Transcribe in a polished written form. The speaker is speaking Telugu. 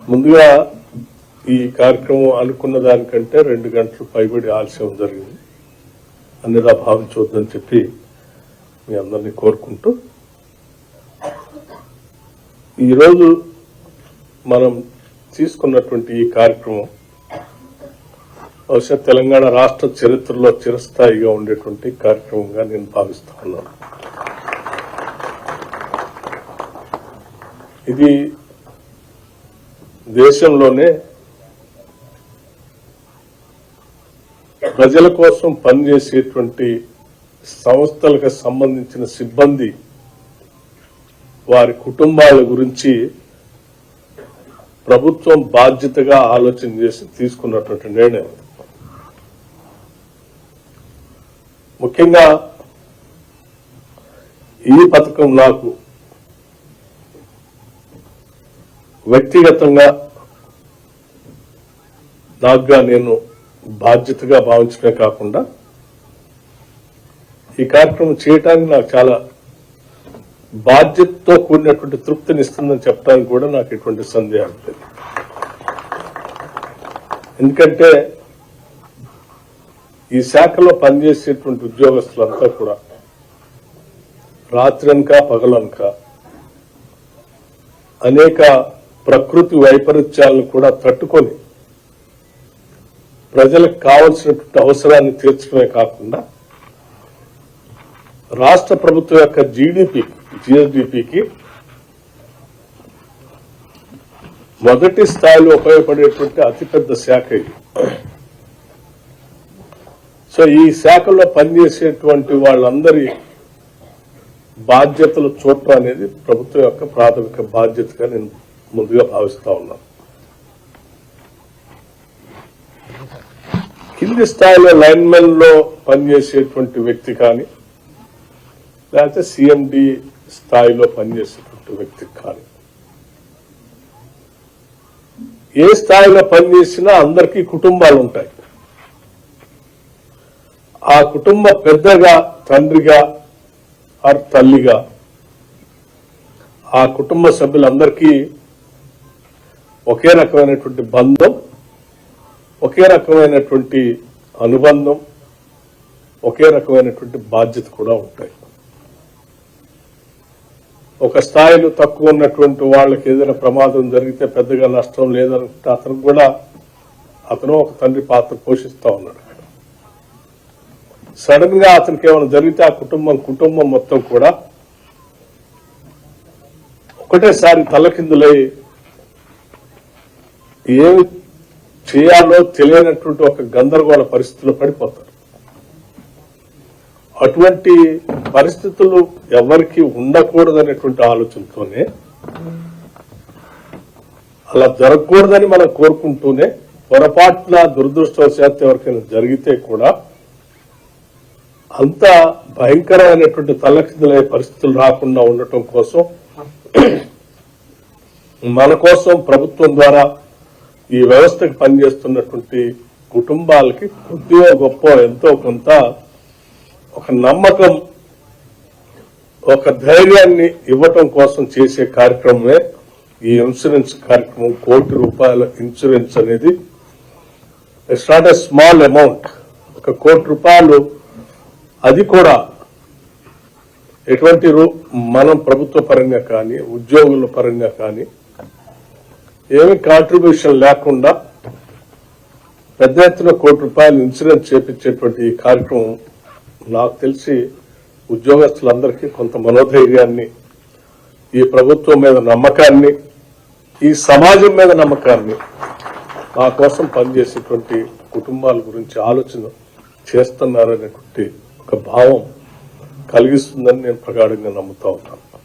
ముందుగా ఈ కార్యక్రమం అనుకున్న దానికంటే 2 గంటలు పైబడి ఆలస్యం జరిగింది. అన్నిలా భావించవద్దని చెప్పి మీ అందరినీ కోరుకుంటూ, ఈరోజు మనం తీసుకున్నటువంటి ఈ కార్యక్రమం బహుశా తెలంగాణ రాష్ట్ర చరిత్రలో చిరస్థాయిగా ఉండేటువంటి కార్యక్రమంగా నేను భావిస్తా ఉన్నాను. ఇది దేశంలోనే ప్రజల కోసం పనిచేసేటువంటి సంస్థలకు సంబంధించిన సిబ్బంది వారి కుటుంబాల గురించి ప్రభుత్వం బాధ్యతగా ఆలోచన చేసి తీసుకున్నటువంటి నిర్ణయం. ముఖ్యంగా ఈ పథకం నాకు వ్యక్తిగతంగా నాకుగా నేను బాధ్యతగా భావించడమే కాకుండా ఈ కార్యక్రమం చేయటానికి నాకు చాలా బాధ్యతతో కూడినటువంటి తృప్తిని ఇస్తుందని చెప్పడానికి కూడా నాకు ఎటువంటి సందేహం లేదు. ఎందుకంటే ఈ శాఖలో పనిచేసేటువంటి ఉద్యోగస్తులంతా కూడా రాత్రనక పగలనక అనేక ప్రకృతి వైపరీత్యాలను కూడా తట్టుకొని ప్రజలకు కావలసినటువంటి అవసరాన్ని తీర్చడమే కాకుండా రాష్ట్ర ప్రభుత్వం యొక్క జిఎస్డిపికి మొదటి స్థాయిలో ఉపయోగపడేటువంటి అతిపెద్ద శాఖ ఇది. సో ఈ శాఖలో పనిచేసేటువంటి వాళ్ళందరి బాధ్యతలు చూడటం అనేది ప్రభుత్వం యొక్క ప్రాథమిక బాధ్యతగా నేను ముందుగా భావిస్తా ఉన్నాను. కింది స్థాయిలో లైన్మెన్ లో పనిచేసేటువంటి వ్యక్తి కానీ లేకపోతే సిఎండి స్థాయిలో పనిచేసేటువంటి వ్యక్తికి కానీ ఏ స్థాయిలో పనిచేసినా అందరికీ కుటుంబాలు ఉంటాయి. ఆ కుటుంబ పెద్దగా, తండ్రిగా ఆర్ తల్లిగా ఆ కుటుంబ సభ్యులందరికీ ఒకే రకమైనటువంటి బంధం, ఒకే రకమైనటువంటి అనుబంధం, ఒకే రకమైనటువంటి బాధ్యత కూడా ఉంటాయి. ఒక స్థాయిలో తక్కువ ఉన్నటువంటి వాళ్ళకి ఏదైనా ప్రమాదం జరిగితే పెద్దగా నష్టం లేదనుకుంటే అతను ఒక తండ్రి పాత్ర పోషిస్తా ఉన్నాడు. సడన్ గా అతనికి ఏమైనా జరిగితే ఆ కుటుంబం మొత్తం కూడా ఒకటేసారి తలకిందులై ఏమి చేయాలో తెలియనటువంటి ఒక గందరగోళ పరిస్థితుల్లో పడిపోతారు. అటువంటి పరిస్థితులు ఎవరికి ఉండకూడదనేటువంటి ఆలోచనతోనే, అలా జరగకూడదని మనం కోరుకుంటూనే పొరపాటున దురదృష్టవశాత్తు ఎవరికైనా జరిగితే కూడా అంత భయంకరమైనటువంటి తలకిందులయ్యే పరిస్థితులు రాకుండా ఉండటం కోసం మన కోసం ప్రభుత్వం ద్వారా ఈ వ్యవస్థకు పనిచేస్తున్నటువంటి కుటుంబాలకి కొద్దిగా గొప్ప ఎంతో కొంత ఒక నమ్మకం, ఒక ధైర్యాన్ని ఇవ్వటం కోసం చేసే కార్యక్రమమే ఈ ఇన్సూరెన్స్ కార్యక్రమం. ₹1,00,00,000 ఇన్సూరెన్స్ అనేది it's not a small amount. ₹1,00,00,000 అది కూడా ఎటువంటి మనం ప్రభుత్వ పరంగా కానీ ఉద్యోగుల పరంగా కానీ ఏమి కాంట్రిబ్యూషన్ లేకుండా పెద్ద ఎత్తున ₹1,00,00,000 ఇన్సూరెన్స్ చేపించేటువంటి ఈ కార్యక్రమం నాకు తెలిసి ఉద్యోగస్తులందరికీ కొంత మనోధైర్యాన్ని, ఈ ప్రభుత్వం మీద నమ్మకాన్ని, ఈ సమాజం మీద నమ్మకాన్ని, మా కోసం పనిచేసేటువంటి కుటుంబాల గురించి ఆలోచన చేస్తున్నారనేటువంటి ఒక భావం కలిగిస్తుందని నేను ప్రగాఢంగా నమ్ముతా ఉన్నాను.